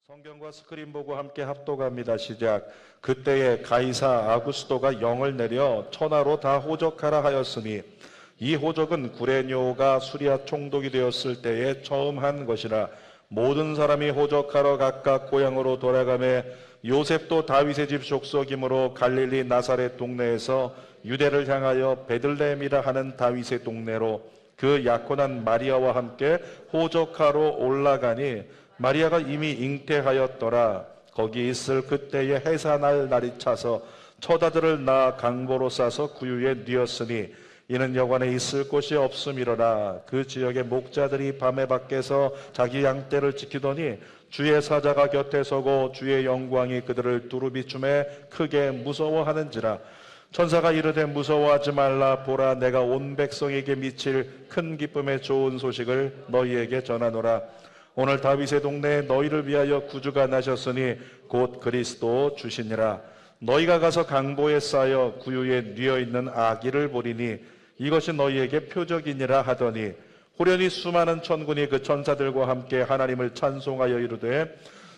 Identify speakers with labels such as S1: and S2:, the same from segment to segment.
S1: 성경과 스크린 보고 함께 합독합니다. 시작. 그때에 가이사 아구스도가 영을 내려 천하로 다 호적하라 하였으니 이 호적은 구레뇨가 수리아 총독이 되었을 때에 처음 한 것이라. 모든 사람이 호적하러 각각 고향으로 돌아가매 요셉도 다윗의 집 족속이므로 갈릴리 나사렛 동네에서 유대를 향하여 베들레헴이라 하는 다윗의 동네로 그 약혼한 마리아와 함께 호적하러 올라가니 마리아가 이미 잉태하였더라. 거기 있을 그때에 해산할 날이 차서 처자들을 낳아 강보로 싸서 구유에 뉘었으니 이는 여관에 있을 곳이 없음이로라. 그 지역의 목자들이 밤에 밖에서 자기 양떼를 지키더니 주의 사자가 곁에 서고 주의 영광이 그들을 두루비춤에 크게 무서워하는지라. 천사가 이르되 무서워하지 말라. 보라, 내가 온 백성에게 미칠 큰 기쁨의 좋은 소식을 너희에게 전하노라. 오늘 다윗의 동네에 너희를 위하여 구주가 나셨으니 곧 그리스도 주시니라. 너희가 가서 강보에 쌓여 구유에 뉘어 있는 아기를 보리니 이것이 너희에게 표적이니라 하더니 호련히 수많은 천군이 그 천사들과 함께 하나님을 찬송하여 이르되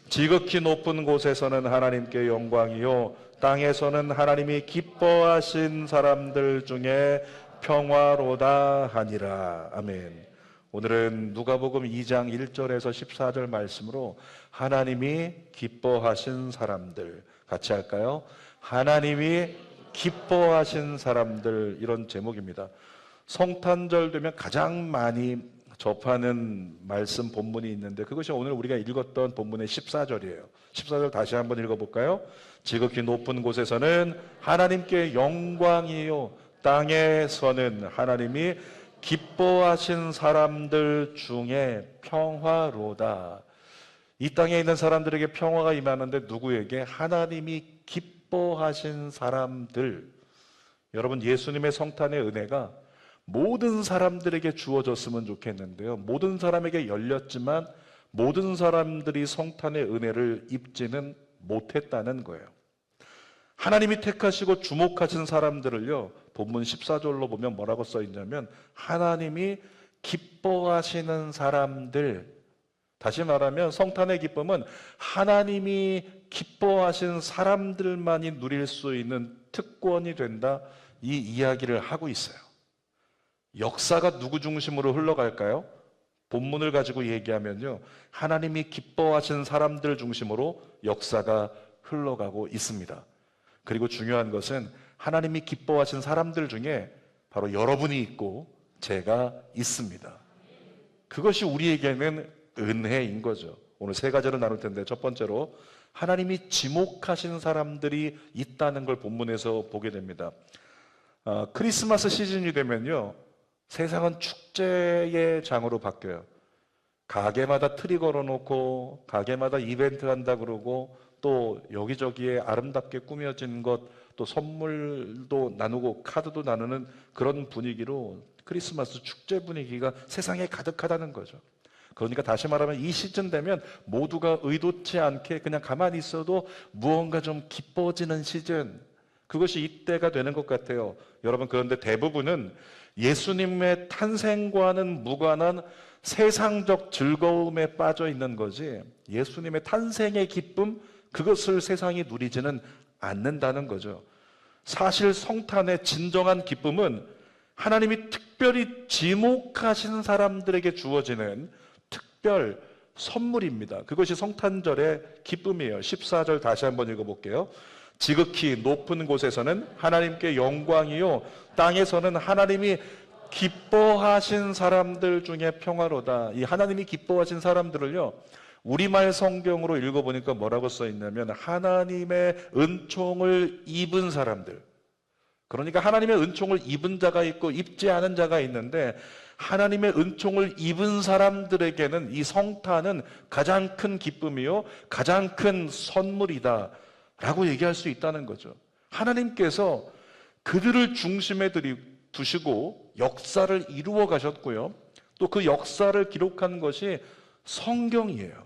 S1: 지극히 높은 곳에서는 하나님께 영광이요 땅에서는 하나님이 기뻐하신 사람들 중에 평화로다 하니라. 아멘. 오늘은 누가복음 2장 1절에서 14절 말씀으로 하나님이 기뻐하신 사람들 같이 할까요? 하나님이 기뻐하신 사람들, 이런 제목입니다. 성탄절 되면 가장 많이 접하는 말씀 본문이 있는데 그것이 오늘 우리가 읽었던 본문의 14절이에요. 14절 다시 한번 읽어볼까요? 지극히 높은 곳에서는 하나님께 영광이요 땅에서는 하나님이 기뻐하신 사람들 중에 평화로다. 이 땅에 있는 사람들에게 평화가 임하는데 누구에게? 하나님이 기뻐하신 사람들. 여러분, 예수님의 성탄의 은혜가 모든 사람들에게 주어졌으면 좋겠는데요, 모든 사람에게 열렸지만 모든 사람들이 성탄의 은혜를 입지는 못했다는 거예요. 하나님이 택하시고 주목하신 사람들을요, 본문 14절로 보면 뭐라고 써 있냐면 하나님이 기뻐하시는 사람들. 다시 말하면 성탄의 기쁨은 하나님이 기뻐하신 사람들만이 누릴 수 있는 특권이 된다, 이 이야기를 하고 있어요. 역사가 누구 중심으로 흘러갈까요? 본문을 가지고 얘기하면요, 하나님이 기뻐하신 사람들 중심으로 역사가 흘러가고 있습니다. 그리고 중요한 것은 하나님이 기뻐하신 사람들 중에 바로 여러분이 있고 제가 있습니다. 그것이 우리에게는 은혜인 거죠. 오늘 세 가지를 나눌 텐데 첫 번째로 하나님이 지목하신 사람들이 있다는 걸 본문에서 보게 됩니다. 크리스마스 시즌이 되면요, 세상은 축제의 장으로 바뀌어요. 가게마다 트리 걸어놓고 가게마다 이벤트 한다 그러고 또 여기저기에 아름답게 꾸며진 것, 또 선물도 나누고 카드도 나누는 그런 분위기로 크리스마스 축제 분위기가 세상에 가득하다는 거죠. 그러니까 다시 말하면 이 시즌 되면 모두가 의도치 않게 그냥 가만히 있어도 무언가 좀 기뻐지는 시즌, 그것이 이때가 되는 것 같아요. 여러분, 그런데 대부분은 예수님의 탄생과는 무관한 세상적 즐거움에 빠져 있는 거지 예수님의 탄생의 기쁨, 그것을 세상이 누리지는 않는다는 거죠. 사실 성탄의 진정한 기쁨은 하나님이 특별히 지목하신 사람들에게 주어지는 특별 선물입니다. 그것이 성탄절의 기쁨이에요. 14절 다시 한번 읽어볼게요. 지극히 높은 곳에서는 하나님께 영광이요 땅에서는 하나님이 기뻐하신 사람들 중에 평화로다. 이 하나님이 기뻐하신 사람들을요, 우리말 성경으로 읽어보니까 뭐라고 써있냐면 하나님의 은총을 입은 사람들. 그러니까 하나님의 은총을 입은 자가 있고 입지 않은 자가 있는데 하나님의 은총을 입은 사람들에게는 이 성탄은 가장 큰 기쁨이요 가장 큰 선물이다 라고 얘기할 수 있다는 거죠. 하나님께서 그들을 중심에 두시고 역사를 이루어 가셨고요, 또 그 역사를 기록한 것이 성경이에요.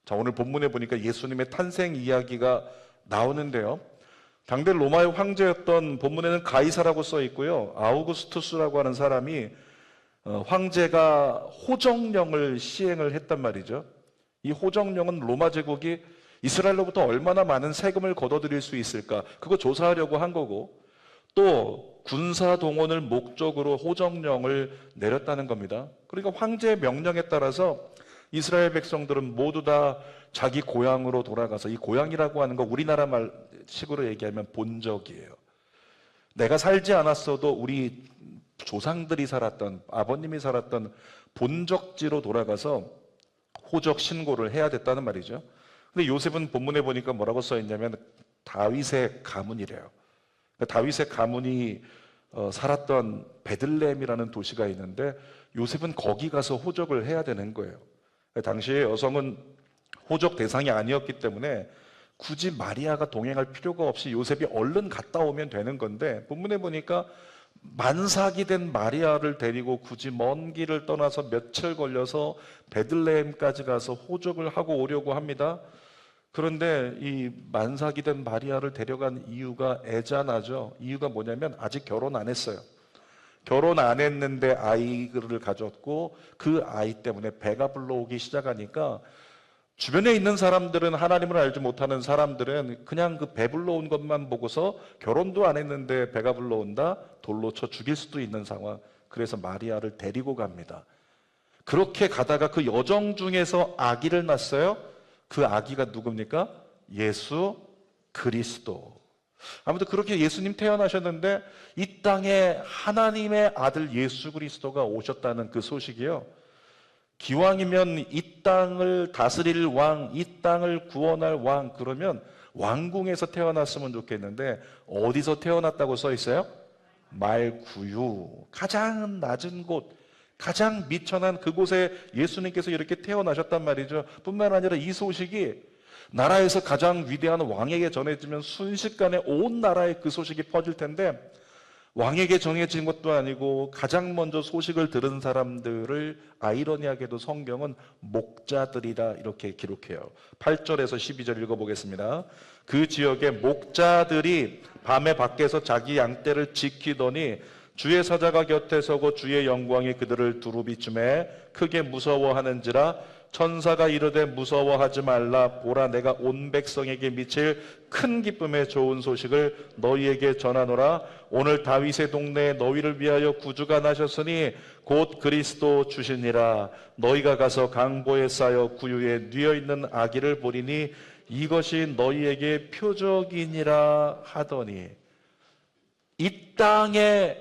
S1: 자, 오늘 본문에 보니까 예수님의 탄생 이야기가 나오는데요, 당대 로마의 황제였던, 본문에는 가이사라고 써 있고요, 아우구스투스라고 하는 사람이 황제가 호정령을 시행을 했단 말이죠. 이 호정령은 로마 제국이 이스라엘로부터 얼마나 많은 세금을 걷어들일 수 있을까? 그거 조사하려고 한 거고, 또 군사 동원을 목적으로 호정령을 내렸다는 겁니다. 그러니까 황제의 명령에 따라서 이스라엘 백성들은 모두 다 자기 고향으로 돌아가서, 이 고향이라고 하는 거 우리나라 말식으로 얘기하면 본적이에요. 내가 살지 않았어도 우리 조상들이 살았던, 아버님이 살았던 본적지로 돌아가서 호적 신고를 해야 됐다는 말이죠. 근데 요셉은 본문에 보니까 뭐라고 써 있냐면 다윗의 가문이래요. 그러니까 다윗의 가문이 살았던 베들레헴이라는 도시가 있는데 요셉은 거기 가서 호적을 해야 되는 거예요. 당시에 여성은 호적 대상이 아니었기 때문에 굳이 마리아가 동행할 필요가 없이 요셉이 얼른 갔다 오면 되는 건데, 본문에 보니까 만삭이 된 마리아를 데리고 굳이 먼 길을 떠나서 며칠 걸려서 베들레헴까지 가서 호적을 하고 오려고 합니다. 그런데 이 만삭이 된 마리아를 데려간 이유가 애잔하죠. 이유가 뭐냐면 아직 결혼 안 했어요. 결혼 안 했는데 아이를 가졌고 그 아이 때문에 배가 불러오기 시작하니까 주변에 있는 사람들은, 하나님을 알지 못하는 사람들은 그냥 그 배 불러온 것만 보고서 결혼도 안 했는데 배가 불러온다? 돌로 쳐 죽일 수도 있는 상황. 그래서 마리아를 데리고 갑니다. 그렇게 가다가 그 여정 중에서 아기를 낳았어요. 그 아기가 누굽니까? 예수 그리스도. 아무튼 그렇게 예수님 태어나셨는데 이 땅에 하나님의 아들 예수 그리스도가 오셨다는 그 소식이요, 기왕이면 이 땅을 다스릴 왕, 이 땅을 구원할 왕, 그러면 왕궁에서 태어났으면 좋겠는데 어디서 태어났다고 써 있어요? 말구유, 가장 낮은 곳, 가장 미천한 그곳에 예수님께서 이렇게 태어나셨단 말이죠. 뿐만 아니라 이 소식이 나라에서 가장 위대한 왕에게 전해지면 순식간에 온 나라에 그 소식이 퍼질 텐데, 왕에게 정해진 것도 아니고 가장 먼저 소식을 들은 사람들을 아이러니하게도 성경은 목자들이라 이렇게 기록해요. 8절에서 12절 읽어보겠습니다. 그 지역의 목자들이 밤에 밖에서 자기 양떼를 지키더니 주의 사자가 곁에 서고 주의 영광이 그들을 두루비춤에 크게 무서워하는지라 천사가 이르되 무서워하지 말라. 보라, 내가 온 백성에게 미칠 큰 기쁨의 좋은 소식을 너희에게 전하노라. 오늘 다윗의 동네에 너희를 위하여 구주가 나셨으니 곧 그리스도 주시니라. 너희가 가서 강보에 쌓여 구유에 뉘어있는 아기를 보리니 이것이 너희에게 표적이니라 하더니, 이 땅에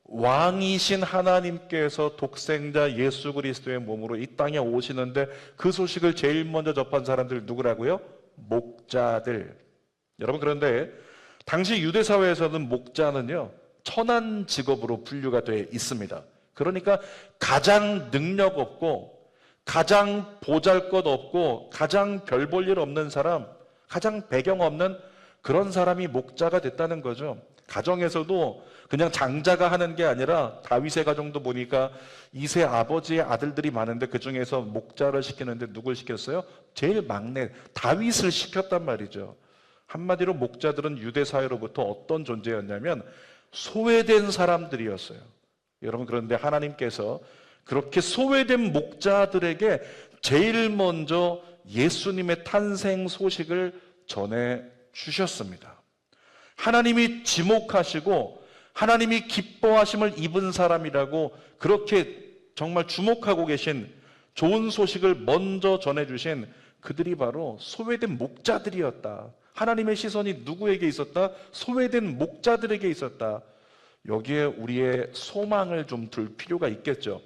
S1: 왕이신 하나님께서 독생자 예수 그리스도의 몸으로 이 땅에 오시는데 그 소식을 제일 먼저 접한 사람들 누구라고요? 목자들. 여러분, 그런데 당시 유대 사회에서는 목자는요, 천한 직업으로 분류가 되어 있습니다. 그러니까 가장 능력 없고 가장 보잘것없고 가장 별 볼 일 없는 사람, 가장 배경 없는 그런 사람이 목자가 됐다는 거죠. 가정에서도 그냥 장자가 하는 게 아니라 다윗의 가정도 보니까 이세 아버지의 아들들이 많은데 그 중에서 목자를 시키는데 누굴 시켰어요? 제일 막내 다윗을 시켰단 말이죠. 한마디로 목자들은 유대 사회로부터 어떤 존재였냐면 소외된 사람들이었어요. 여러분, 그런데 하나님께서 그렇게 소외된 목자들에게 제일 먼저 예수님의 탄생 소식을 전해 주셨습니다. 하나님이 지목하시고 하나님이 기뻐하심을 입은 사람이라고 그렇게 정말 주목하고 계신 좋은 소식을 먼저 전해주신 그들이 바로 소외된 목자들이었다. 하나님의 시선이 누구에게 있었다? 소외된 목자들에게 있었다. 여기에 우리의 소망을 좀 둘 필요가 있겠죠.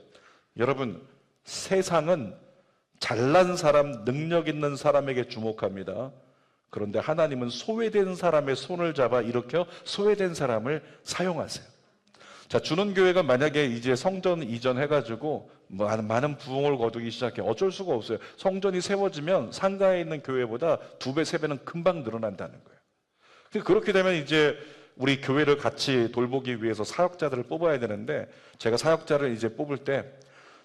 S1: 여러분, 세상은 잘난 사람, 능력 있는 사람에게 주목합니다. 그런데 하나님은 소외된 사람의 손을 잡아 일으켜 소외된 사람을 사용하세요. 자, 주는 교회가 만약에 이제 성전 이전해가지고 많은 부흥을 거두기 시작해, 어쩔 수가 없어요. 성전이 세워지면 상가에 있는 교회보다 2배, 3배는 금방 늘어난다는 거예요. 그렇게 되면 이제 우리 교회를 같이 돌보기 위해서 사역자들을 뽑아야 되는데, 제가 사역자를 이제 뽑을 때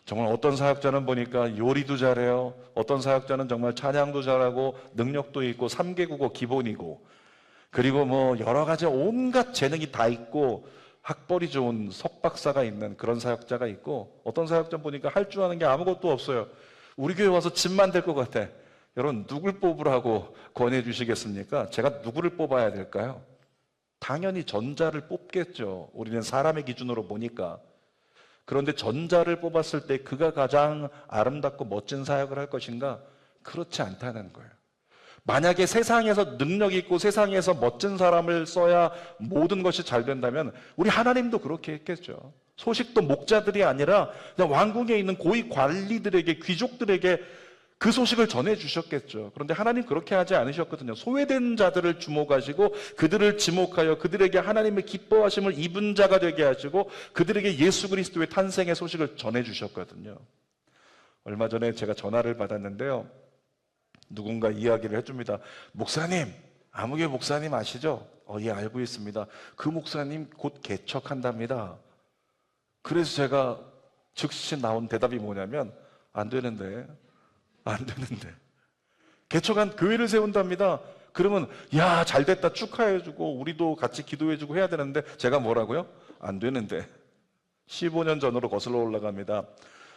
S1: 정말 어떤 사역자는 보니까 요리도 잘해요. 어떤 사역자는 정말 찬양도 잘하고 능력도 있고 3개국어 기본이고, 그리고 뭐 여러 가지 온갖 재능이 다 있고 학벌이 좋은 석박사가 있는 그런 사역자가 있고, 어떤 사역자 보니까 할 줄 아는 게 아무것도 없어요. 우리 교회 와서 집 만들 것 같아. 여러분, 누굴 뽑으라고 권해 주시겠습니까? 제가 누구를 뽑아야 될까요? 당연히 전자를 뽑겠죠. 우리는 사람의 기준으로 보니까. 그런데 전자를 뽑았을 때 그가 가장 아름답고 멋진 사역을 할 것인가? 그렇지 않다는 거예요. 만약에 세상에서 능력 있고 세상에서 멋진 사람을 써야 모든 것이 잘 된다면 우리 하나님도 그렇게 했겠죠. 소식도 목자들이 아니라 그냥 왕궁에 있는 고위 관리들에게, 귀족들에게 그 소식을 전해주셨겠죠. 그런데 하나님 그렇게 하지 않으셨거든요. 소외된 자들을 주목하시고 그들을 지목하여 그들에게 하나님의 기뻐하심을 입은 자가 되게 하시고 그들에게 예수 그리스도의 탄생의 소식을 전해주셨거든요. 얼마 전에 제가 전화를 받았는데요, 누군가 이야기를 해줍니다. 목사님, 아무개 목사님 아시죠? 예, 알고 있습니다. 그 목사님 곧 개척한답니다. 그래서 제가 즉시 나온 대답이 뭐냐면, 안 되는데 개척한 교회를 세운답니다. 그러면 야, 잘됐다 축하해주고 우리도 같이 기도해주고 해야 되는데, 제가 뭐라고요? 안 되는데. 15년 전으로 거슬러 올라갑니다.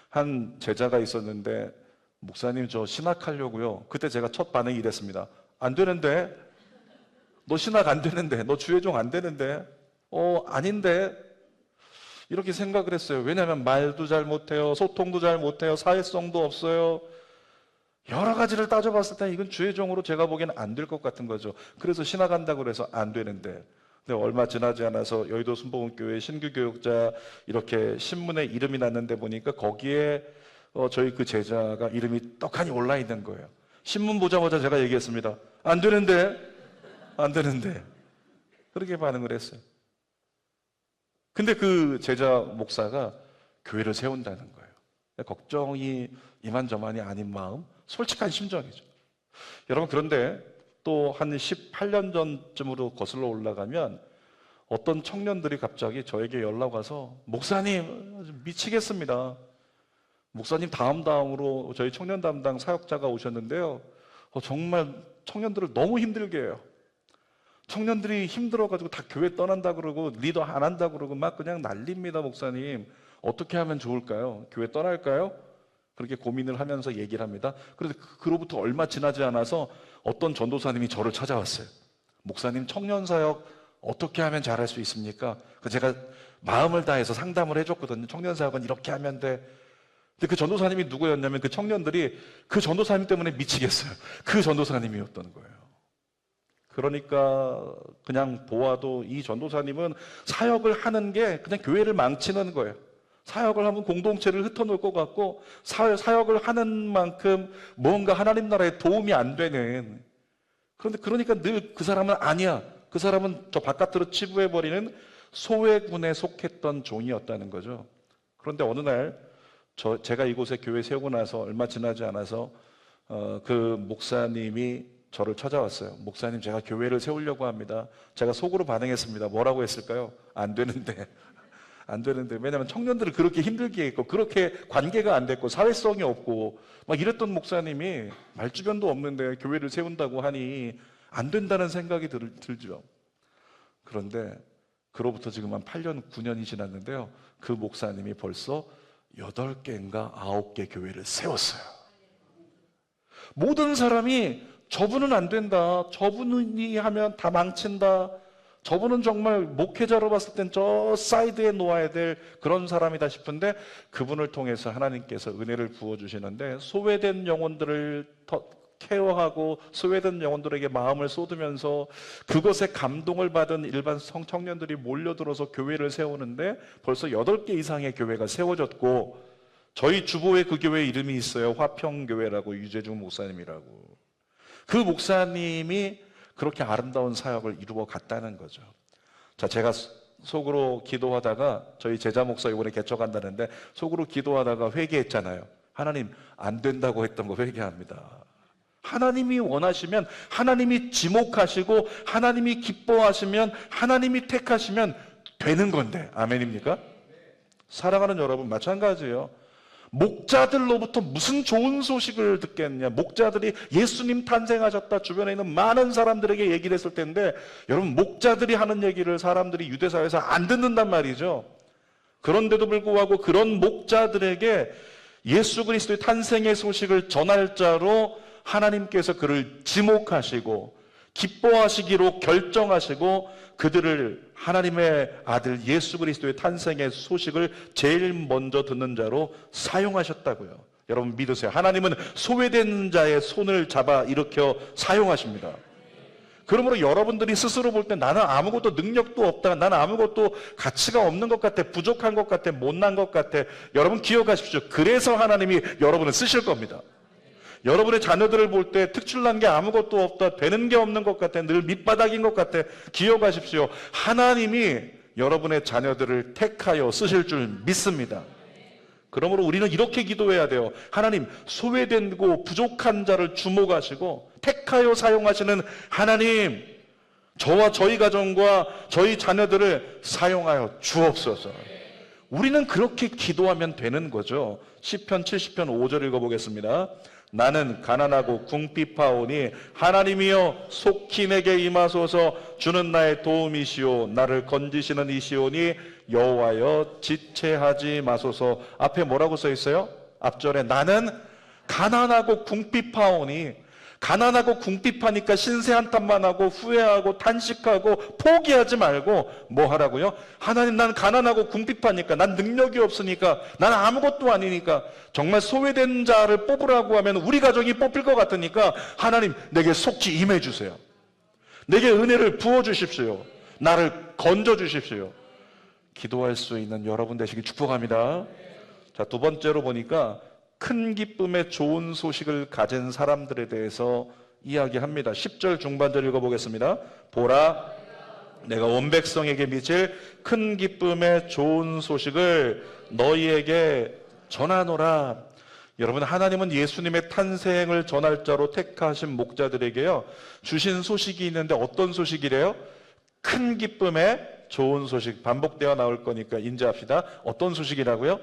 S1: 한 제자가 있었는데, 목사님 저 신학하려고요. 그때 제가 첫 반응이 이랬습니다. 안 되는데? 너 신학 안 되는데? 너 주회종 안 되는데? 아닌데? 이렇게 생각을 했어요. 왜냐하면 말도 잘 못해요. 소통도 잘 못해요. 사회성도 없어요. 여러 가지를 따져봤을 때 이건 주회종으로 제가 보기에는 안 될 것 같은 거죠. 그래서 신학한다고 그래서 안 되는데. 근데 얼마 지나지 않아서 여의도 순복음교회 신규교역자 이렇게 신문에 이름이 났는데 보니까 거기에 저희 그 제자가 이름이 떡하니 올라 있는 거예요. 신문 보자마자 제가 얘기했습니다. 안 되는데? 그렇게 반응을 했어요. 근데 그 제자 목사가 교회를 세운다는 거예요. 걱정이 이만저만이 아닌 마음, 솔직한 심정이죠. 여러분, 그런데 또 한 18년 전쯤으로 거슬러 올라가면 어떤 청년들이 갑자기 저에게 연락 와서, 목사님 미치겠습니다. 목사님 다음으로 저희 청년 담당 사역자가 오셨는데요, 정말 청년들을 너무 힘들게 해요. 청년들이 힘들어가지고 다 교회 떠난다 그러고 리더 안 한다 그러고 막 그냥 난립니다. 목사님 어떻게 하면 좋을까요? 교회 떠날까요? 그렇게 고민을 하면서 얘기를 합니다. 그런데 그로부터 얼마 지나지 않아서 어떤 전도사님이 저를 찾아왔어요. 목사님, 청년 사역 어떻게 하면 잘할 수 있습니까? 제가 마음을 다해서 상담을 해줬거든요. 청년 사역은 이렇게 하면 돼. 근데 그 전도사님이 누구였냐면, 그 청년들이 그 전도사님 때문에 미치겠어요. 그 전도사님이었던 거예요. 그러니까 그냥 보아도 이 전도사님은 사역을 하는 게 그냥 교회를 망치는 거예요. 사역을 하면 공동체를 흩어놓을 것 같고, 사역을 하는 만큼 뭔가 하나님 나라에 도움이 안 되는. 그러니까 늘 그 사람은 아니야. 그 사람은 저 바깥으로 치부해버리는 소외군에 속했던 종이었다는 거죠. 그런데 어느 날 제가 이곳에 교회 세우고 나서 얼마 지나지 않아서 그 목사님이 저를 찾아왔어요. 목사님, 제가 교회를 세우려고 합니다. 제가 속으로 반응했습니다. 뭐라고 했을까요? 안 되는데. 왜냐하면 청년들을 그렇게 힘들게 했고, 그렇게 관계가 안 됐고, 사회성이 없고 막 이랬던 목사님이 말주변도 없는데 교회를 세운다고 하니 안 된다는 생각이 들죠. 그런데 그로부터 지금 한 8년, 9년이 지났는데요, 그 목사님이 벌써 8개인가 9개 교회를 세웠어요. 모든 사람이 저분은 안 된다, 저분이 하면 다 망친다, 저분은 정말 목회자로 봤을 땐 저 사이드에 놓아야 될 그런 사람이다 싶은데, 그분을 통해서 하나님께서 은혜를 부어주시는데, 소외된 영혼들을 케어하고 소외된 영혼들에게 마음을 쏟으면서 그것에 감동을 받은 일반 청년들이 몰려들어서 교회를 세우는데 벌써 8개 이상의 교회가 세워졌고, 저희 주보에 그 교회 이름이 있어요. 화평교회라고, 유재중 목사님이라고. 그 목사님이 그렇게 아름다운 사역을 이루어 갔다는 거죠. 자, 제가 속으로 기도하다가, 저희 제자 목사 이번에 개척한다는데 속으로 기도하다가 회개했잖아요. 하나님, 안 된다고 했던 거 회개합니다. 하나님이 원하시면, 하나님이 지목하시고 하나님이 기뻐하시면, 하나님이 택하시면 되는 건데. 아멘입니까? 사랑하는 여러분, 마찬가지예요. 목자들로부터 무슨 좋은 소식을 듣겠냐. 목자들이 예수님 탄생하셨다 주변에 있는 많은 사람들에게 얘기를 했을 텐데, 여러분, 목자들이 하는 얘기를 사람들이 유대사회에서 안 듣는단 말이죠. 그런데도 불구하고 그런 목자들에게 예수 그리스도의 탄생의 소식을 전할 자로 하나님께서 그를 지목하시고 기뻐하시기로 결정하시고 그들을 하나님의 아들 예수 그리스도의 탄생의 소식을 제일 먼저 듣는 자로 사용하셨다고요. 여러분 믿으세요. 하나님은 소외된 자의 손을 잡아 일으켜 사용하십니다. 그러므로 여러분들이 스스로 볼 때 나는 아무것도 능력도 없다, 나는 아무것도 가치가 없는 것 같아, 부족한 것 같아, 못난 것 같아, 여러분 기억하십시오. 그래서 하나님이 여러분을 쓰실 겁니다. 여러분의 자녀들을 볼 때 특출난 게 아무것도 없다, 되는 게 없는 것 같아, 늘 밑바닥인 것 같아, 기억하십시오. 하나님이 여러분의 자녀들을 택하여 쓰실 줄 믿습니다. 그러므로 우리는 이렇게 기도해야 돼요. 하나님, 소외되고 부족한 자를 주목하시고 택하여 사용하시는 하나님, 저와 저희 가정과 저희 자녀들을 사용하여 주옵소서. 우리는 그렇게 기도하면 되는 거죠. 시편 70편 5절 읽어보겠습니다. 나는 가난하고 궁핍하오니 하나님이여 속히 내게 임하소서. 주는 나의 도움이시오 나를 건지시는 이시오니 여호와여 지체하지 마소서. 앞에 뭐라고 써 있어요? 앞절에 나는 가난하고 궁핍하오니, 가난하고 궁핍하니까 신세 한탄만 하고 후회하고 탄식하고 포기하지 말고 뭐 하라고요? 하나님, 난 가난하고 궁핍하니까, 난 능력이 없으니까, 난 아무것도 아니니까, 정말 소외된 자를 뽑으라고 하면 우리 가정이 뽑힐 것 같으니까 하나님 내게 속히 임해 주세요. 내게 은혜를 부어 주십시오. 나를 건져 주십시오. 기도할 수 있는 여러분 되시길 축복합니다. 자, 두 번째로 보니까 큰 기쁨의 좋은 소식을 가진 사람들에 대해서 이야기합니다. 10절 중반절 읽어보겠습니다. 보라, 내가 온 백성에게 미칠 큰 기쁨의 좋은 소식을 너희에게 전하노라. 여러분, 하나님은 예수님의 탄생을 전할 자로 택하신 목자들에게요 주신 소식이 있는데 어떤 소식이래요? 큰 기쁨의 좋은 소식. 반복되어 나올 거니까 인지합시다. 어떤 소식이라고요?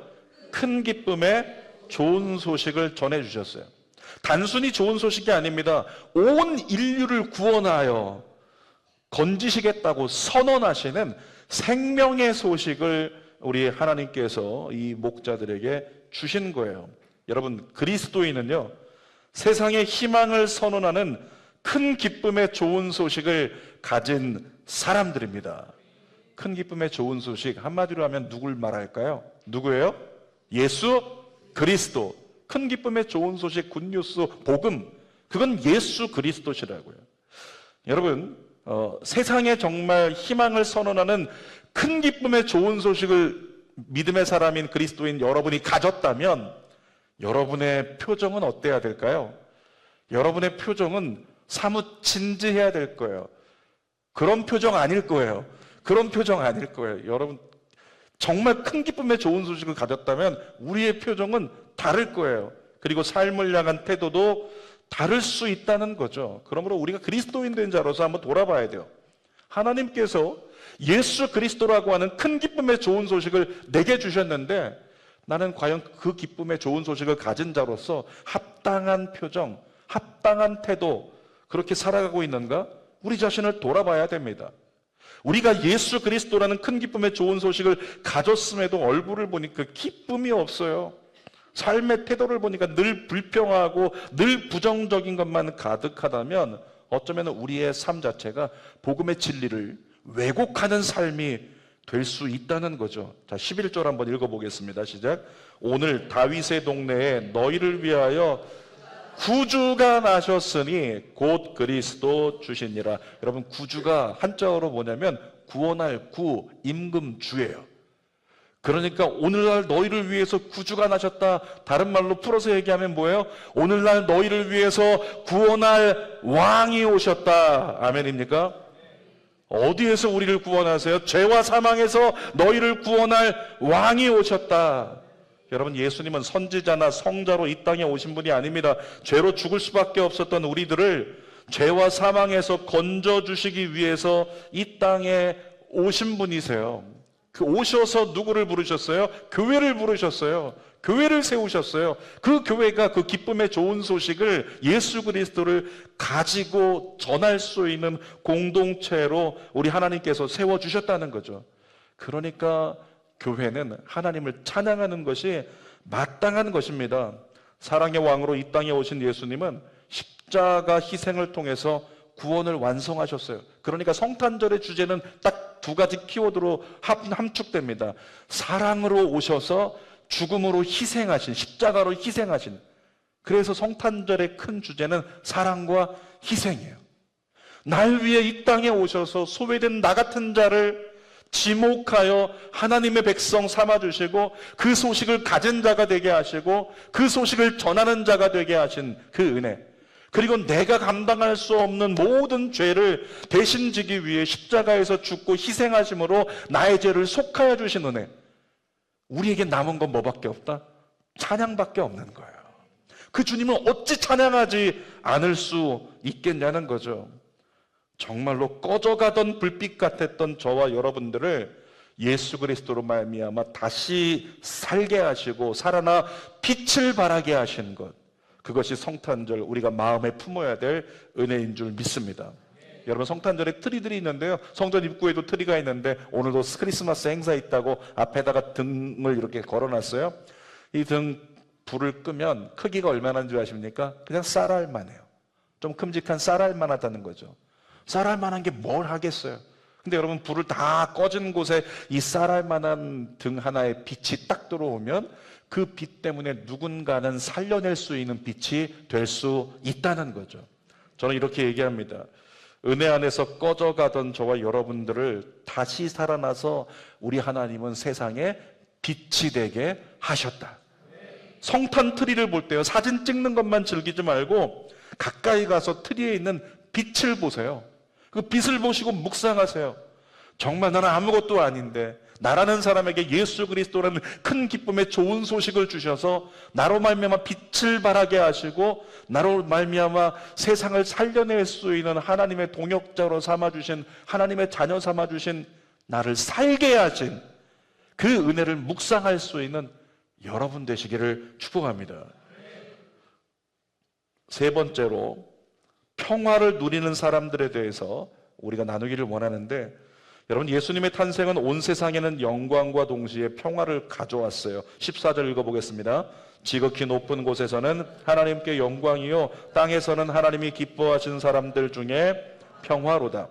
S1: 큰 기쁨의 좋은 소식을 전해주셨어요. 단순히 좋은 소식이 아닙니다. 온 인류를 구원하여 건지시겠다고 선언하시는 생명의 소식을 우리 하나님께서 이 목자들에게 주신 거예요. 여러분, 그리스도인은요 세상의 희망을 선언하는 큰 기쁨의 좋은 소식을 가진 사람들입니다. 큰 기쁨의 좋은 소식, 한마디로 하면 누굴 말할까요? 누구예요? 예수 그리스도. 큰 기쁨의 좋은 소식, 굿뉴스, 복음, 그건 예수 그리스도시라고요. 여러분, 세상에 정말 희망을 선언하는 큰 기쁨의 좋은 소식을 믿음의 사람인 그리스도인 여러분이 가졌다면 여러분의 표정은 어때야 될까요? 여러분의 표정은 사뭇 진지해야 될 거예요. 그런 표정 아닐 거예요. 그런 표정 아닐 거예요. 여러분, 정말 큰 기쁨의 좋은 소식을 가졌다면 우리의 표정은 다를 거예요. 그리고 삶을 향한 태도도 다를 수 있다는 거죠. 그러므로 우리가 그리스도인 된 자로서 한번 돌아봐야 돼요. 하나님께서 예수 그리스도라고 하는 큰 기쁨의 좋은 소식을 내게 주셨는데 나는 과연 그 기쁨의 좋은 소식을 가진 자로서 합당한 표정, 합당한 태도, 그렇게 살아가고 있는가? 우리 자신을 돌아봐야 됩니다. 우리가 예수 그리스도라는 큰 기쁨의 좋은 소식을 가졌음에도 얼굴을 보니까 기쁨이 없어요. 삶의 태도를 보니까 늘 불평하고 늘 부정적인 것만 가득하다면 어쩌면 우리의 삶 자체가 복음의 진리를 왜곡하는 삶이 될 수 있다는 거죠. 자, 11절 한번 읽어보겠습니다. 시작. 오늘 다윗의 동네에 너희를 위하여 구주가 나셨으니 곧 그리스도 주시니라. 여러분, 구주가 한자어로 뭐냐면 구원할 구, 임금 주예요. 그러니까 오늘날 너희를 위해서 구주가 나셨다. 다른 말로 풀어서 얘기하면 뭐예요? 오늘날 너희를 위해서 구원할 왕이 오셨다. 아멘입니까? 어디에서 우리를 구원하세요? 죄와 사망에서 너희를 구원할 왕이 오셨다. 여러분, 예수님은 선지자나 성자로 이 땅에 오신 분이 아닙니다. 죄로 죽을 수밖에 없었던 우리들을 죄와 사망에서 건져주시기 위해서 이 땅에 오신 분이세요. 그 오셔서 누구를 부르셨어요? 교회를 부르셨어요. 교회를 세우셨어요. 그 교회가 그 기쁨의 좋은 소식을 예수 그리스도를 가지고 전할 수 있는 공동체로 우리 하나님께서 세워주셨다는 거죠. 그러니까 교회는 하나님을 찬양하는 것이 마땅한 것입니다. 사랑의 왕으로 이 땅에 오신 예수님은 십자가 희생을 통해서 구원을 완성하셨어요. 그러니까 성탄절의 주제는 딱 두 가지 키워드로 함축됩니다. 사랑으로 오셔서 죽음으로 희생하신, 십자가로 희생하신. 그래서 성탄절의 큰 주제는 사랑과 희생이에요. 날 위해 이 땅에 오셔서 소외된 나 같은 자를 지목하여 하나님의 백성 삼아주시고 그 소식을 가진 자가 되게 하시고 그 소식을 전하는 자가 되게 하신 그 은혜, 그리고 내가 감당할 수 없는 모든 죄를 대신 지기 위해 십자가에서 죽고 희생하심으로 나의 죄를 속하여 주신 은혜, 우리에게 남은 건 뭐밖에 없다? 찬양밖에 없는 거예요. 그 주님을 어찌 찬양하지 않을 수 있겠냐는 거죠. 정말로 꺼져가던 불빛 같았던 저와 여러분들을 예수 그리스도로 말미암아 다시 살게 하시고 살아나 빛을 발하게 하신 것, 그것이 성탄절 우리가 마음에 품어야 될 은혜인 줄 믿습니다. 여러분, 성탄절에 트리들이 있는데요, 성전 입구에도 트리가 있는데 오늘도 크리스마스 행사 있다고 앞에다가 등을 이렇게 걸어놨어요. 이 등 불을 끄면 크기가 얼마나인 줄 아십니까? 그냥 쌀알만 해요. 좀 큼직한 쌀알만 하다는 거죠. 쌀알만한 게 뭘 하겠어요? 근데 여러분, 불을 다 꺼진 곳에 이 쌀알만한 등 하나에 빛이 딱 들어오면 그 빛 때문에 누군가는 살려낼 수 있는 빛이 될 수 있다는 거죠. 저는 이렇게 얘기합니다. 은혜 안에서 꺼져가던 저와 여러분들을 다시 살아나서 우리 하나님은 세상에 빛이 되게 하셨다. 성탄 트리를 볼 때요, 사진 찍는 것만 즐기지 말고 가까이 가서 트리에 있는 빛을 보세요. 그 빛을 보시고 묵상하세요. 정말 나는 아무것도 아닌데 나라는 사람에게 예수 그리스도라는 큰 기쁨의 좋은 소식을 주셔서 나로 말미암아 빛을 발하게 하시고 나로 말미암아 세상을 살려낼 수 있는 하나님의 동역자로 삼아주신, 하나님의 자녀 삼아주신, 나를 살게 하신 그 은혜를 묵상할 수 있는 여러분 되시기를 축복합니다. 세 번째로, 평화를 누리는 사람들에 대해서 우리가 나누기를 원하는데, 여러분, 예수님의 탄생은 온 세상에는 영광과 동시에 평화를 가져왔어요. 14절 읽어보겠습니다. 지극히 높은 곳에서는 하나님께 영광이요 땅에서는 하나님이 기뻐하시는 사람들 중에 평화로다.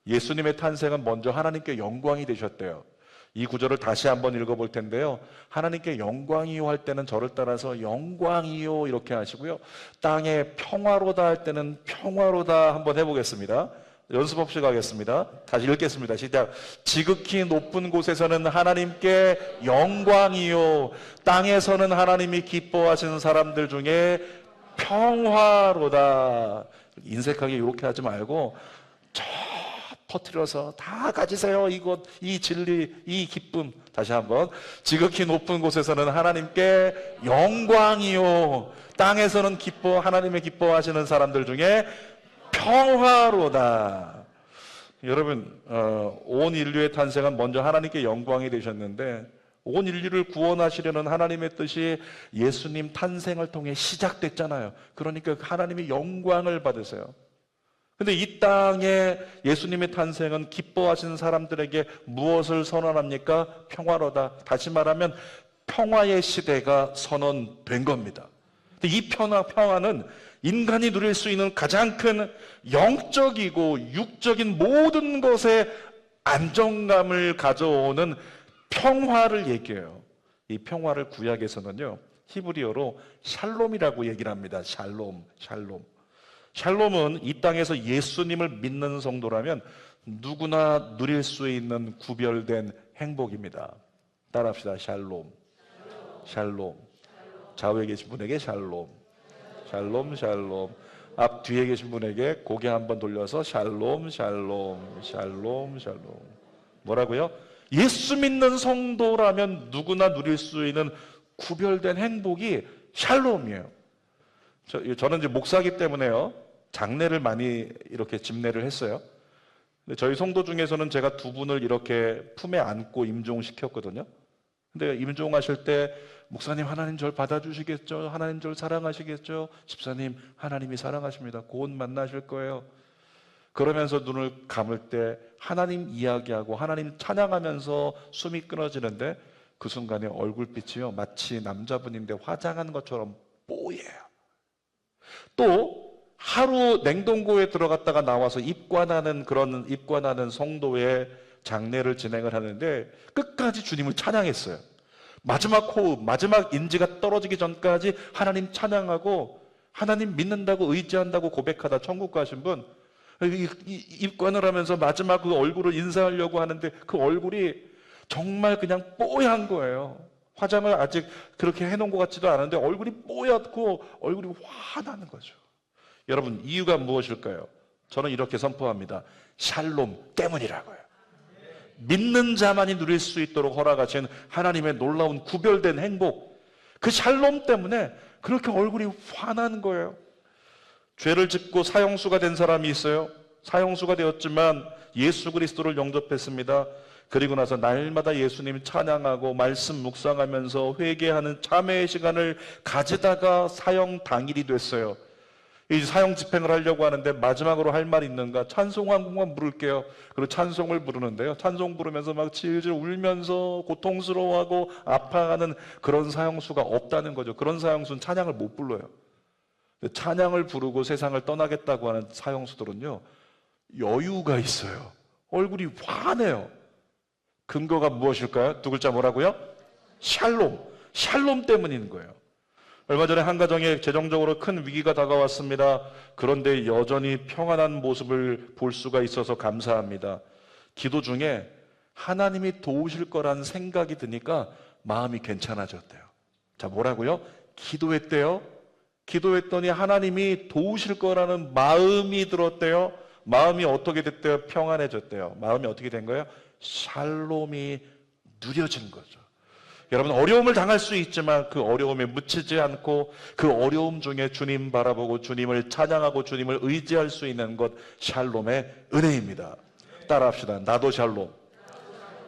S1: 예수님의 탄생은 먼저 하나님께 영광이 되셨대요. 이 구절을 다시 한번 읽어볼 텐데요, 하나님께 영광이요 할 때는 저를 따라서 영광이요 이렇게 하시고요, 땅에 평화로다 할 때는 평화로다 한번 해보겠습니다. 연습 없이 가겠습니다. 다시 읽겠습니다. 시작. 지극히 높은 곳에서는 하나님께 영광이요 땅에서는 하나님이 기뻐하시는 사람들 중에 평화로다. 인색하게 이렇게 하지 말고 저 퍼뜨려서 다 가지세요. 이것, 이 진리, 이 기쁨. 다시 한번. 지극히 높은 곳에서는 하나님께 영광이요 땅에서는 하나님의 기뻐하시는 사람들 중에 평화로다. 여러분, 온 인류의 탄생은 먼저 하나님께 영광이 되셨는데, 온 인류를 구원하시려는 하나님의 뜻이 예수님 탄생을 통해 시작됐잖아요. 그러니까 하나님이 영광을 받으세요. 근데 이 땅에 예수님의 탄생은 기뻐하시는 사람들에게 무엇을 선언합니까? 평화로다. 다시 말하면 평화의 시대가 선언된 겁니다. 근데 이 평화는 인간이 누릴 수 있는 가장 큰 영적이고 육적인 모든 것에 안정감을 가져오는 평화를 얘기해요. 이 평화를 구약에서는요, 히브리어로 샬롬이라고 얘기를 합니다. 샬롬. 샬롬은 이 땅에서 예수님을 믿는 성도라면 누구나 누릴 수 있는 구별된 행복입니다. 따라합시다. 샬롬. 좌우에 계신 분에게 샬롬. 앞 뒤에 계신 분에게 고개 한번 돌려서 샬롬. 뭐라고요? 예수 믿는 성도라면 누구나 누릴 수 있는 구별된 행복이 샬롬이에요. 저는 이제 목사기 때문에요, 장례를 많이 이렇게 집례를 했어요. 근데 저희 성도 중에서는 제가 두 분을 이렇게 품에 안고 임종시켰거든요. 근데 임종하실 때, 목사님 하나님 절 받아주시겠죠? 하나님 절 사랑하시겠죠? 집사님 하나님이 사랑하십니다. 곧 만나실 거예요. 그러면서 눈을 감을 때 하나님 이야기하고 하나님 찬양하면서 숨이 끊어지는데, 그 순간에 얼굴빛이요 마치 남자분인데 화장한 것처럼 뽀예요. 또 하루 냉동고에 들어갔다가 나와서 입관하는 성도의 장례를 진행을 하는데 끝까지 주님을 찬양했어요. 마지막 호흡, 마지막 인지가 떨어지기 전까지 하나님 찬양하고 하나님 믿는다고 의지한다고 고백하다 천국 가신 분, 입관을 하면서 마지막 그 얼굴을 인사하려고 하는데 그 얼굴이 정말 그냥 뽀얀 거예요. 화장을 아직 그렇게 해놓은 것 같지도 않은데 얼굴이 뽀얗고 얼굴이 화나는 거죠. 여러분, 이유가 무엇일까요? 저는 이렇게 선포합니다. 샬롬 때문이라고요. 믿는 자만이 누릴 수 있도록 허락하신 하나님의 놀라운 구별된 행복, 그 샬롬 때문에 그렇게 얼굴이 화난 거예요. 죄를 짓고 사형수가 된 사람이 있어요. 사형수가 되었지만 예수 그리스도를 영접했습니다. 그리고 나서 날마다 예수님 찬양하고 말씀 묵상하면서 회개하는 참회의 시간을 가지다가 사형 당일이 됐어요. 이 사형 집행을 하려고 하는데 마지막으로 할 말이 있는가? 찬송 한 곡만 부를게요. 그리고 찬송을 부르는데요. 찬송 부르면서 막 질질 울면서 고통스러워하고 아파하는 그런 사형수가 없다는 거죠. 그런 사형수는 찬양을 못 불러요. 찬양을 부르고 세상을 떠나겠다고 하는 사형수들은요, 여유가 있어요. 얼굴이 환해요. 근거가 무엇일까요? 두 글자 뭐라고요? 샬롬. 샬롬 때문인 거예요. 얼마 전에 한 가정에 재정적으로 큰 위기가 다가왔습니다. 그런데 여전히 평안한 모습을 볼 수가 있어서 감사합니다. 기도 중에 하나님이 도우실 거란 생각이 드니까 마음이 괜찮아졌대요. 자, 뭐라고요? 기도했대요. 기도했더니 하나님이 도우실 거라는 마음이 들었대요. 마음이 어떻게 됐대요? 평안해졌대요. 마음이 어떻게 된 거예요? 샬롬이 누려진 거죠. 여러분, 어려움을 당할 수 있지만 그 어려움에 묻히지 않고 그 어려움 중에 주님 바라보고 주님을 찬양하고 주님을 의지할 수 있는 것, 샬롬의 은혜입니다. 따라합시다. 나도 샬롬.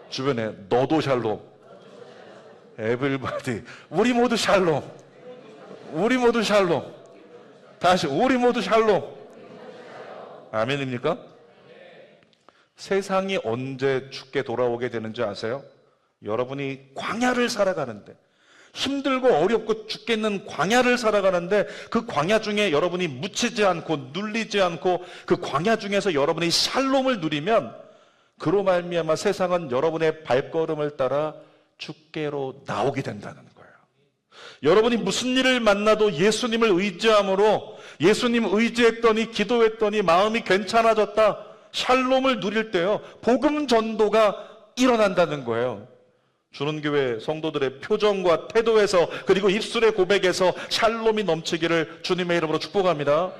S1: 주변에 너도 샬롬. 에블바디. 우리 모두 샬롬. 우리 모두 샬롬. 다시 우리 모두 샬롬. 아멘입니까? 세상이 언제 죽게 돌아오게 되는지 아세요? 여러분이 광야를 살아가는데, 힘들고 어렵고 죽겠는 광야를 살아가는데 그 광야 중에 여러분이 묻히지 않고 눌리지 않고 그 광야 중에서 여러분이 샬롬을 누리면 그로 말미암아 세상은 여러분의 발걸음을 따라 죽게로 나오게 된다는 거예요. 여러분이 무슨 일을 만나도 예수님을 의지함으로, 예수님 의지했더니 기도했더니 마음이 괜찮아졌다, 샬롬을 누릴 때요, 복음 전도가 일어난다는 거예요. 주는교회 성도들의 표정과 태도에서, 그리고 입술의 고백에서 샬롬이 넘치기를 주님의 이름으로 축복합니다.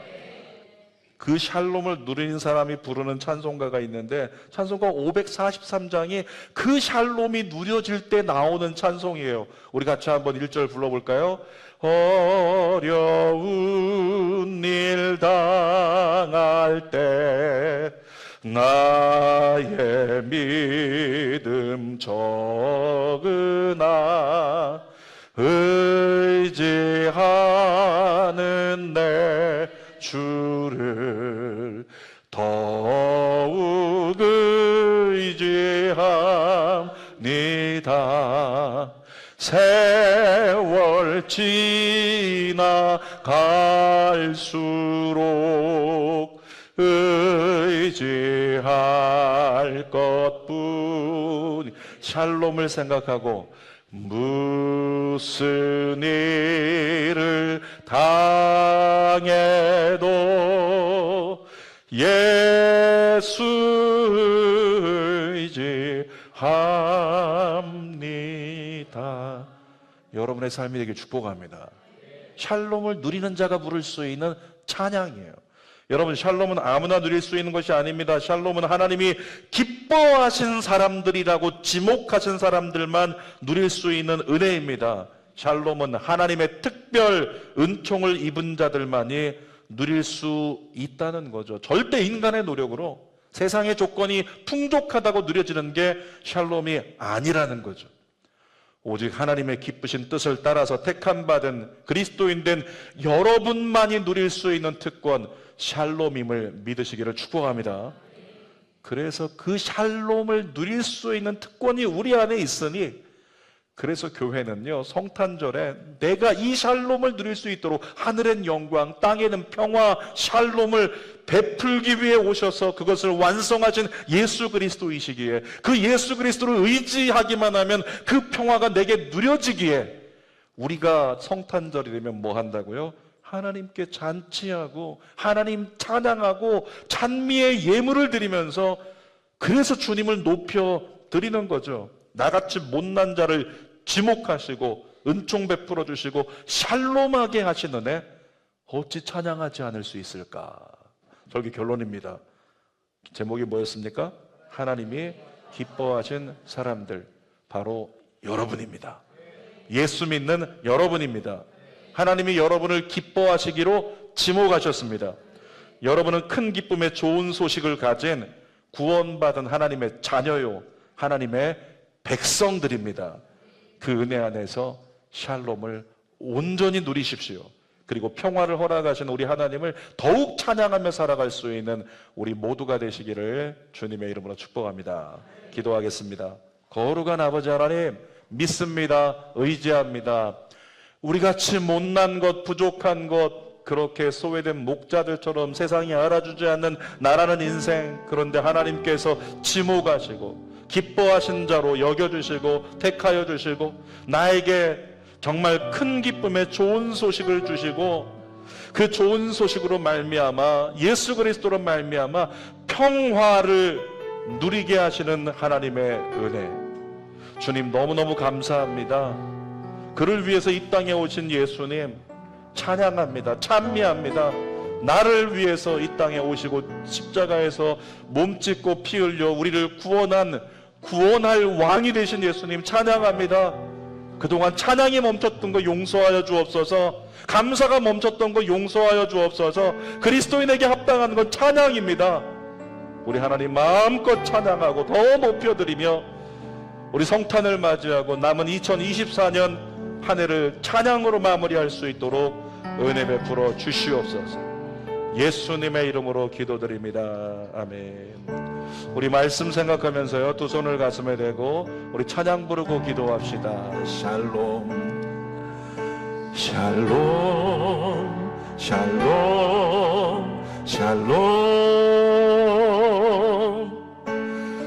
S1: 그 샬롬을 누리는 사람이 부르는 찬송가가 있는데 찬송가 543장이 그 샬롬이 누려질 때 나오는 찬송이에요. 우리 같이 한번 1절 불러볼까요? 어려운 일 당할 때 나의 믿음 적으나 의지하는 내 주를 더욱 의지합니다. 세월 지나갈수록 의지할 것뿐. 샬롬을 생각하고 무슨 일을 당해도 예수 의지합니다. 여러분의 삶이 되길 축복합니다. 샬롬을 누리는 자가 부를 수 있는 찬양이에요. 여러분, 샬롬은 아무나 누릴 수 있는 것이 아닙니다. 샬롬은 하나님이 기뻐하신 사람들이라고 지목하신 사람들만 누릴 수 있는 은혜입니다. 샬롬은 하나님의 특별 은총을 입은 자들만이 누릴 수 있다는 거죠. 절대 인간의 노력으로 세상의 조건이 풍족하다고 누려지는 게 샬롬이 아니라는 거죠. 오직 하나님의 기쁘신 뜻을 따라서 택함받은 그리스도인 된 여러분만이 누릴 수 있는 특권, 샬롬임을 믿으시기를 축복합니다. 그래서 그 샬롬을 누릴 수 있는 특권이 우리 안에 있으니 그래서 교회는요, 성탄절에 내가 이 샬롬을 누릴 수 있도록 하늘엔 영광, 땅에는 평화, 샬롬을 베풀기 위해 오셔서 그것을 완성하신 예수 그리스도이시기에, 그 예수 그리스도를 의지하기만 하면 그 평화가 내게 누려지기에, 우리가 성탄절이 되면 뭐 한다고요? 하나님께 잔치하고 하나님 찬양하고 찬미의 예물을 드리면서, 그래서 주님을 높여 드리는 거죠. 나같이 못난 자를 지목하시고 은총 베풀어 주시고 샬롬하게 하시는 애, 어찌 찬양하지 않을 수 있을까? 저기 결론입니다. 제목이 뭐였습니까? 하나님이 기뻐하신 사람들, 바로 여러분입니다. 예수 믿는 여러분입니다. 하나님이 여러분을 기뻐하시기로 지목하셨습니다. 여러분은 큰 기쁨의 좋은 소식을 가진 구원받은 하나님의 자녀요, 하나님의 백성들입니다. 그 은혜 안에서 샬롬을 온전히 누리십시오. 그리고 평화를 허락하신 우리 하나님을 더욱 찬양하며 살아갈 수 있는 우리 모두가 되시기를 주님의 이름으로 축복합니다. 기도하겠습니다. 거룩한 아버지 하나님, 믿습니다. 의지합니다. 우리같이 못난 것, 부족한 것, 그렇게 소외된 목자들처럼 세상이 알아주지 않는 나라는 인생, 그런데 하나님께서 지목하시고 기뻐하신 자로 여겨주시고 택하여 주시고, 나에게 정말 큰 기쁨의 좋은 소식을 주시고, 그 좋은 소식으로 말미암아, 예수 그리스도로 말미암아 평화를 누리게 하시는 하나님의 은혜, 주님 너무너무 감사합니다. 그를 위해서 이 땅에 오신 예수님 찬양합니다. 찬미합니다. 나를 위해서 이 땅에 오시고 십자가에서 몸 찢고 피 흘려 우리를 구원할 왕이 되신 예수님 찬양합니다. 그동안 찬양이 멈췄던 거 용서하여 주옵소서. 감사가 멈췄던 거 용서하여 주옵소서. 그리스도인에게 합당한 건 찬양입니다. 우리 하나님 마음껏 찬양하고 더 높여드리며 우리 성탄을 맞이하고 남은 2024년 한 해를 찬양으로 마무리할 수 있도록 은혜 베풀어 주시옵소서. 예수님의 이름으로 기도드립니다. 아멘. 우리 말씀 생각하면서요, 두 손을 가슴에 대고 우리 찬양 부르고 기도합시다. 샬롬 샬롬 샬롬 샬롬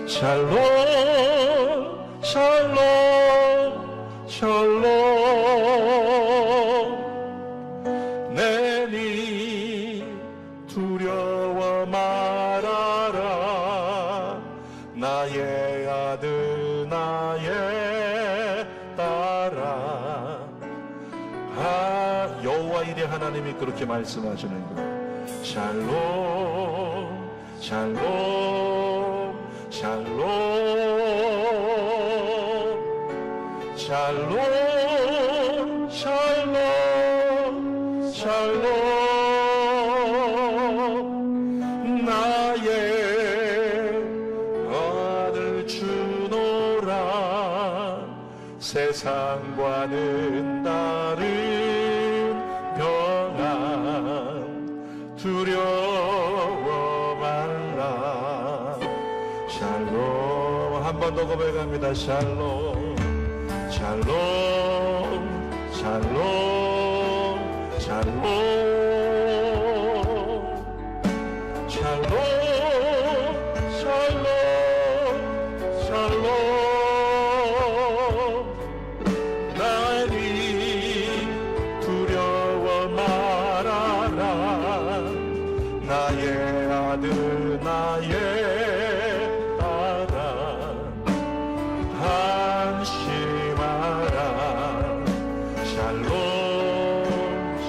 S1: 샬롬 샬롬 샬롬. 내니 두려워 말아라. 나의 아들 나의 딸아. 여호와 이레 하나님이 그렇게 말씀하시는 거예요. 샬롬 샬롬 샬롬 샬롬 샬롬 샬롬. 나의 아들 주노라. 세상과는 다른 평안 두려워 말라. 샬롬. 한 번 더 고백합니다. 샬롬 샬롬 샬롬 샬롬 샬롬 샬롬 샬롬. 나니 두려워 말아라. 나의 아들 나의 딸아. 안심하라. 샬롬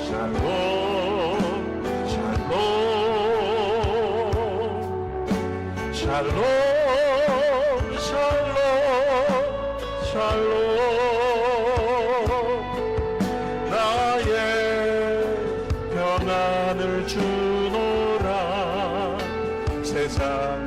S1: 샬롬 샬롬 샬롬 샬롬 샬롬. 나의 평안을 주노라. 세상